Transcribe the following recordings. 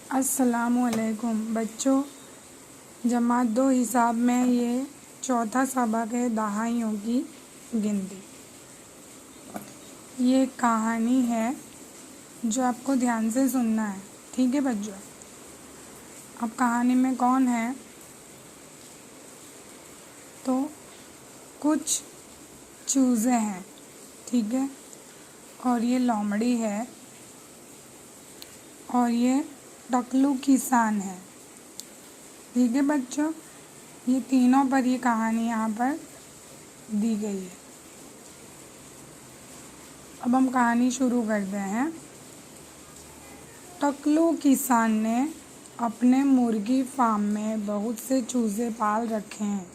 अस्सलामुअलैकुम बच्चों। जमात 2 हिसाब में ये चौथा सबक है, दहाइयों की गिनती। ये कहानी है जो आपको ध्यान से सुनना है, ठीक है बच्चों। अब कहानी में कौन है? तो कुछ चूज़े हैं, ठीक है, और ये लोमड़ी है और ये टकलू किसान है, ठीक है बच्चों। ये तीनों पर ये कहानी यहाँ पर दी गई है। अब हम कहानी शुरू करते हैं। टकलू किसान ने अपने मुर्गी फार्म में बहुत से चूज़े पाल रखे हैं।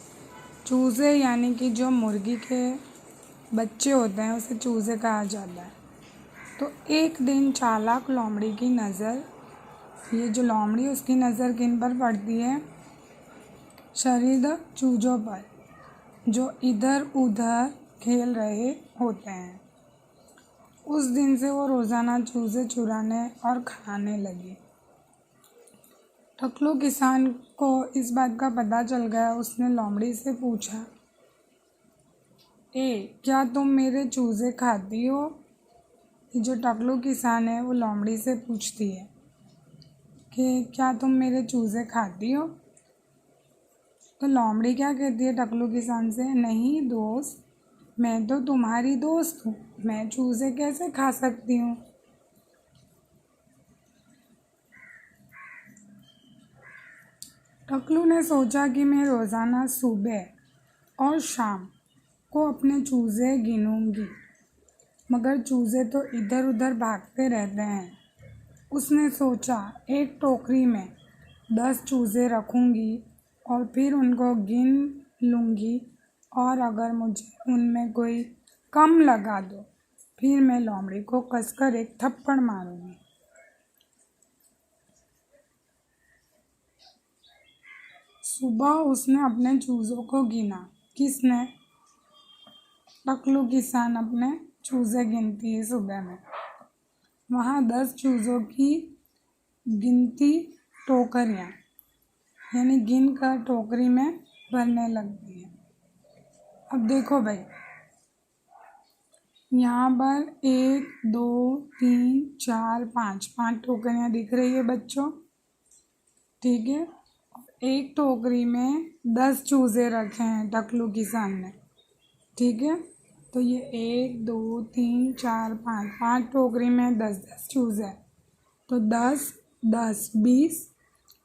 चूज़े यानी कि जो मुर्गी के बच्चे होते हैं उसे चूज़े कहा जाता है। तो एक दिन चालाक लोमड़ी की नज़र, ये जो लोमड़ी उसकी नज़र किन पर पड़ती है? शरीर चूज़ों पर, जो इधर उधर खेल रहे होते हैं। उस दिन से वो रोज़ाना चूज़े चुराने और खाने लगी। टकलू किसान को इस बात का पता चल गया। उसने लोमड़ी से पूछा, क्या तुम मेरे चूज़े खाती हो? जो टकलू किसान है वो लोमड़ी से पूछती है कि क्या तुम मेरे चूज़े खाती हो? तो लोमड़ी क्या कहती है टकलू किसान से? नहीं दोस्त, मैं तो तुम्हारी दोस्त हूँ, मैं चूज़े कैसे खा सकती हूँ? टकलू ने सोचा कि मैं रोज़ाना सुबह और शाम को अपने चूज़े गिनूंगी, मगर चूज़े तो इधर उधर भागते रहते हैं। उसने सोचा एक टोकरी में 10 चूज़े रखूंगी और फिर उनको गिन लूँगी, और अगर मुझे उनमें कोई कम लगा दो फिर मैं लोमड़ी को कसकर एक थप्पड़ मारूंगी। सुबह उसने अपने चूज़ों को गिना। किसने? टकलू किसान अपने चूज़े गिनती है सुबह में। वहाँ 10 चूज़ों की गिनती टोकरियाँ यानी गिन कर टोकरी में भरने लगती है। अब देखो भाई, यहाँ पर 1 2 3 4 5 टोकरियाँ दिख रही है बच्चों, ठीक है। एक टोकरी में 10 चूज़े रखे हैं टकलू किसान ने, ठीक है। तो ये 1 2 3 4 5 टोकरी में 10 चूज़े हैं। तो 10 10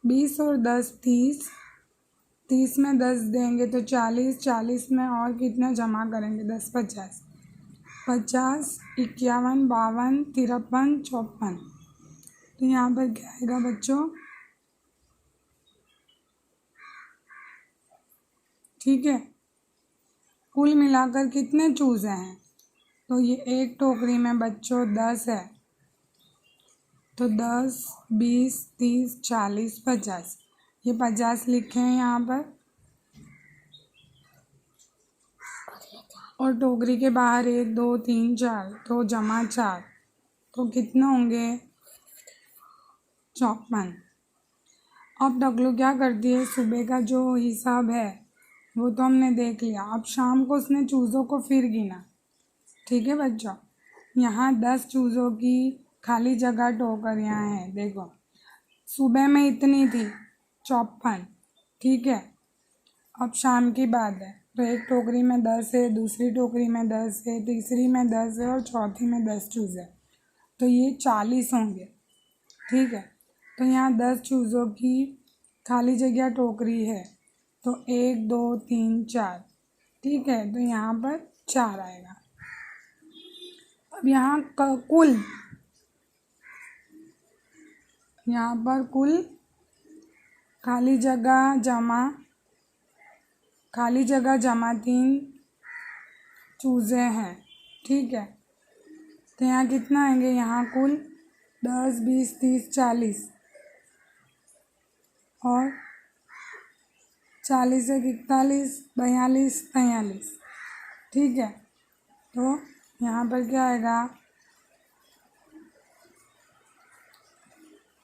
20 और 10 30, 30 में 10 देंगे तो 40, 40 में और कितना जमा करेंगे? 10 50, 50 51 52 53 54। तो यहाँ पर क्या आएगा बच्चों? ठीक है, कुल मिलाकर कितने चूज़े हैं? तो ये एक टोकरी में बच्चों 10 है, तो 10 20 30 40 50, ये 50 लिखे हैं यहाँ पर। और टोकरी के बाहर 1 2 3 4, तो जमा 4, तो कितने होंगे? 54। अब टकलू क्या करती है? सुबह का जो हिसाब है वो तो हमने देख लिया। अब शाम को उसने चूज़ों को फिर गिना, ठीक है बच्चों। यहाँ 10 चूज़ों की खाली जगह टोकरियाँ हैं, देखो। सुबह में इतनी थी 54, ठीक है। अब शाम की बात है, तो एक टोकरी में 10 है, दूसरी टोकरी में 10 है, तीसरी में 10 है और चौथी में 10 चूज़े, तो ये 40 होंगे, ठीक है। तो यहाँ 10 चूज़ों की खाली जगह टोकरी है, तो 1 2 3 4, ठीक है। तो यहाँ पर 4 आएगा। अब यहाँ कुल खाली जगह जमा 3 चूज़े हैं, ठीक है। तो यहाँ कितना आएंगे? यहाँ कुल 10 20 30 40 और 40 से 41 42 43, ठीक है। तो यहाँ पर क्या आएगा?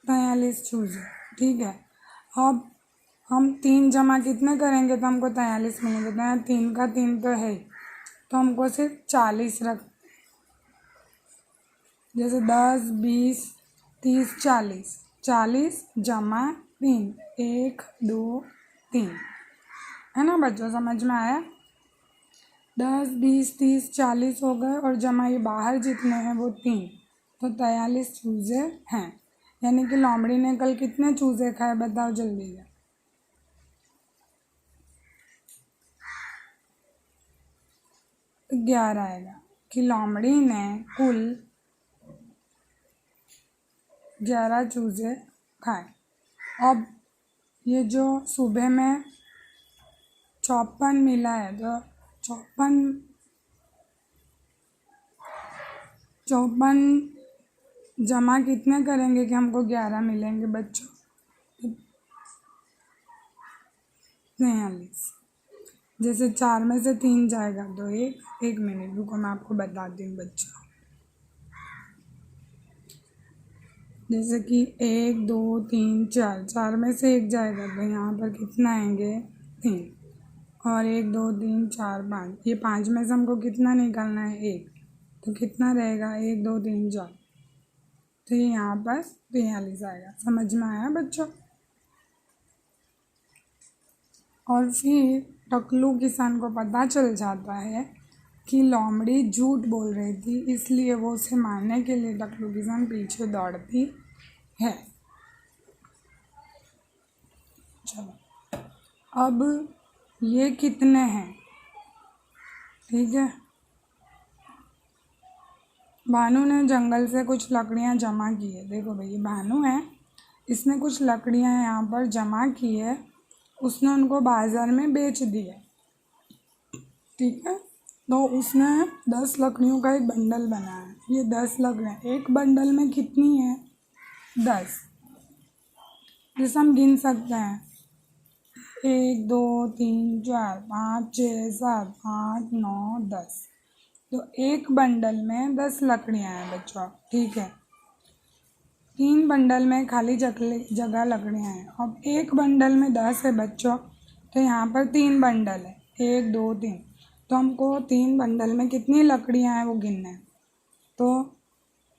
43 चूजे। ठीक है, अब हम 3 जमा कितने करेंगे तो हमको 43 मिलेंगे। तो यहाँ 3 का 3 तो है ही, तो हमको सिर्फ 40 रख, जैसे 10 20 30 40, 40 जमा 3, 1 2 3, है ना बच्चों, समझ में आया। 10 20 30 40 हो गए और जमा ये बाहर जितने हैं वो 3, तो 43 चूजे हैं। यानी कि लोमड़ी ने कल कितने चूजे खाए बताओ जल्दी से। 11 आएगा कि लोमड़ी ने कुल 11 चूजे खाए। अब ये जो सुबह में 54 मिला है, तो 54 जमा कितने करेंगे कि हमको 11 मिलेंगे बच्चों। 43, जैसे 4 में से 3 जाएगा तो 1 मिनट रुको मैं आपको बताती हूँ बच्चों। जैसे कि 1 2 3 4, 4 में से 1 जाएगा तो यहाँ पर कितना आएंगे 3, और 1 2 3 4 5, ये 5 में से हमको कितना निकालना है 1, तो कितना रहेगा 1 2 3 4, तो ये यहाँ पर 43 आएगा। समझ में आया बच्चों। और फिर टकलू किसान को पता चल जाता है कि लोमड़ी झूठ बोल रही थी, इसलिए वो उसे मारने के लिए टकलू किसान पीछे दौड़ती है। चलो, अब ये कितने हैं, ठीक है। भानु ने जंगल से कुछ लकड़ियाँ जमा की है। देखो भाई ये भानु है, इसने कुछ लकड़ियाँ यहाँ पर जमा की है, उसने उनको बाज़ार में बेच दिया। ठीक है, तो उसने 10 लकड़ियों का एक बंडल बनाया। ये 10 लकड़ियाँ, एक बंडल में कितनी है 10, जिसे हम गिन सकते हैं 1 2 3 4 5 6 7 8 9 10। तो एक बंडल में 10 लकड़ियाँ हैं बच्चों। ठीक है, 3 बंडल में खाली जगह लकड़ियाँ हैं। अब एक बंडल में 10 है बच्चों, तो यहाँ पर 3 बंडल है, 1 2 3, तो हमको 3 बंडल में कितनी लकड़ियाँ हैं वो गिनना है। तो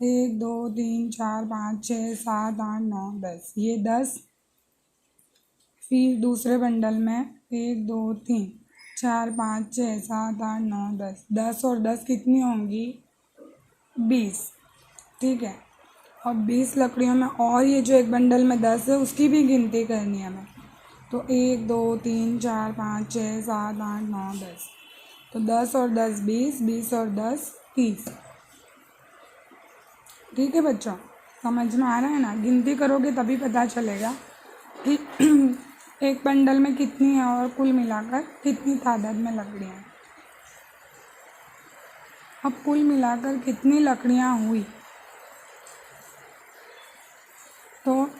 1 2 3 4 5 6 7 8 9 10, ये 10। फिर दूसरे बंडल में 1 2 3 4 5 6 7 8 9 10, 10 और 10 कितनी होंगी 20। ठीक है, और 20 लकड़ियों में और ये जो एक बंडल में 10 है उसकी भी गिनती करनी है हमें। तो 1 2 3 4 5 6 7 8 9 10, तो 10 और 10 20, 20 और 10 30। ठीक है बच्चों, समझ में आ रहा है ना। गिनती करोगे तभी पता चलेगा कि एक बंडल में कितनी है और कुल मिलाकर कितनी तादाद में लकड़ियाँ हैं। अब कुल मिलाकर कितनी लकड़ियाँ हुई, तो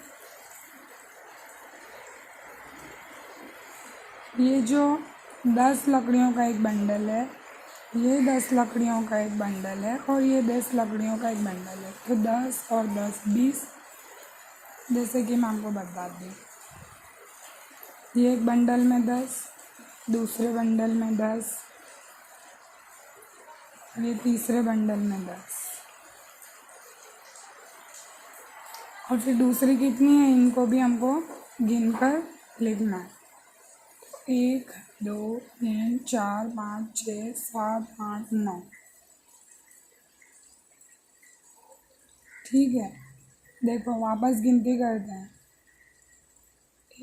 ये जो 10 लकड़ियों का एक बंडल है, ये 10 लकड़ियों का एक बंडल है, और ये 10 लकड़ियों का एक बंडल है। तो 10 और 10 20, जैसे कि मैं आपको बता दी, ये एक बंडल में 10, दूसरे बंडल में 10, ये तीसरे बंडल में 10, और फिर दूसरी कितनी है इनको भी हमको गिनकर लिखना है। 1 2 3 4 5 6 7 8 9। ठीक है, देखो वापस गिनती करते हैं।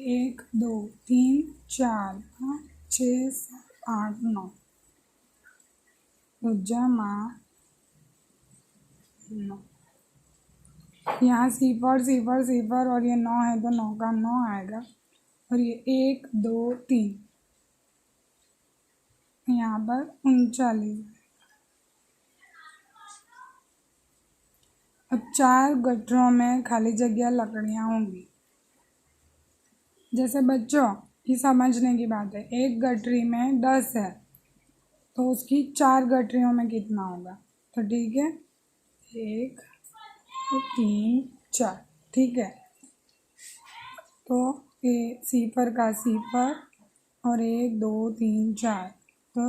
1 2 3 4 5 6 7 8 9, तो जमा 9। यहाँ सिफर और ये 9 है, तो 9 का 9 आएगा, और ये 1 2 3, यहाँ पर 39। अब 4 गठरों में खाली जगह लकड़ियाँ होंगी। जैसे बच्चों ये समझने की बात है, एक गठरी में 10 है, तो उसकी 4 गठरियों में कितना होगा। तो ठीक है, 1 2 3 4। ठीक है, तो सीफर का सीफर और 1 2 3 4, तो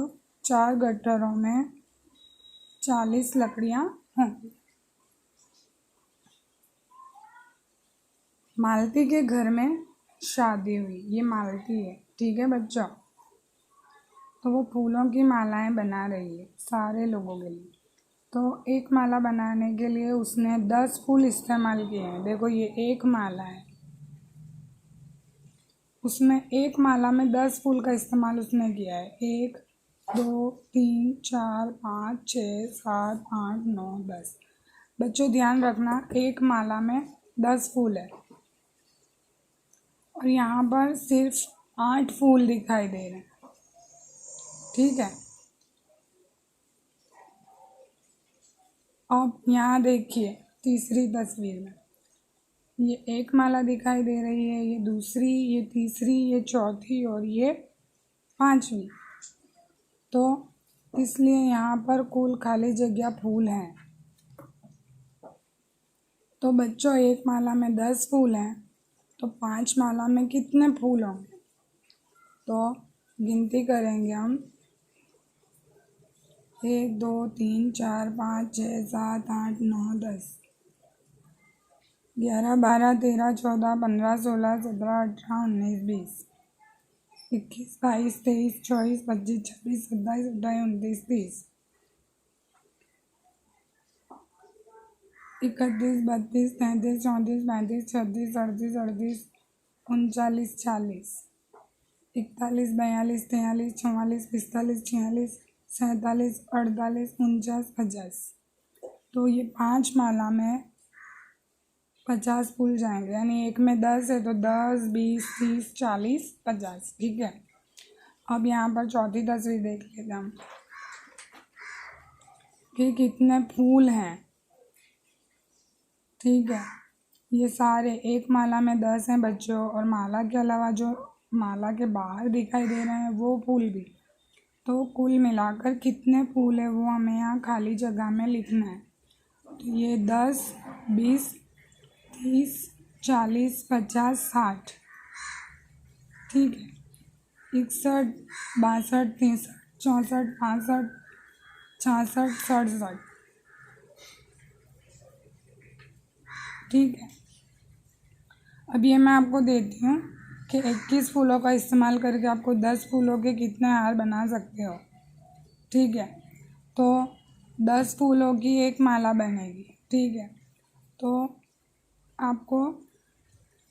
4 गट्ठरों में 40 लकड़ियाँ होंगी। मालती के घर में शादी हुई। ये मालती है, ठीक है बच्चों। तो वो फूलों की मालाएं बना रही है सारे लोगों के लिए। तो एक माला बनाने के लिए उसने 10 फूल इस्तेमाल किए हैं। देखो ये एक माला है, उसमें एक माला में 10 फूल का इस्तेमाल उसने किया है। 1 2 3 4 5 6 7 8 9 10। बच्चों ध्यान रखना, एक माला में 10 फूल है और यहाँ पर सिर्फ 8 फूल दिखाई दे रहे हैं, ठीक है। अब यहाँ देखिए तीसरी तस्वीर में ये एक माला दिखाई दे रही है, ये दूसरी, ये तीसरी, ये चौथी और ये पांचवी। तो इसलिए यहाँ पर कुल खाली जगह फूल हैं। तो बच्चों एक माला में 10 फूल हैं, तो 5 माला में कितने फूल होंगे? तो गिनती करेंगे हम 1 2 3 4 5 6 7 8 9 10 11 12 13 14 15 16 17 18 19 20 21 22 23 24 25 26 27 28 29 30 31 32 33 34 35 36 38 38 39 40 41 42 43 44 45 46 47 48 49 50। तो ये 5 माला में 50 फूल जाएंगे, यानी एक में 10 है तो 10 20 30 40 50, ठीक है। अब यहाँ पर चौथी तस्वीर देख लेते हम कि कितने फूल हैं, ठीक है। ये सारे एक माला में 10 हैं बच्चों, और माला के अलावा जो माला के बाहर दिखाई दे रहे हैं वो फूल भी। तो कुल मिलाकर कितने फूल है वो हमें यहाँ खाली जगह में लिखना है। तो ये 10 20 30 40 50 60, ठीक है। 61 62 63 64 65 66 67, ठीक है। अब ये मैं आपको देती हूँ कि 21 फूलों का इस्तेमाल करके आपको 10 फूलों के कितने हार बना सकते हो, ठीक है। तो 10 फूलों की एक माला बनेगी, ठीक है। तो आपको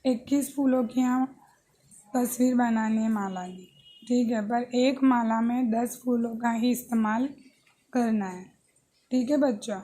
21 फूलों की यहाँ तस्वीर बनानी है माला की, ठीक है। पर एक माला में 10 फूलों का ही इस्तेमाल करना है, ठीक है बच्चों।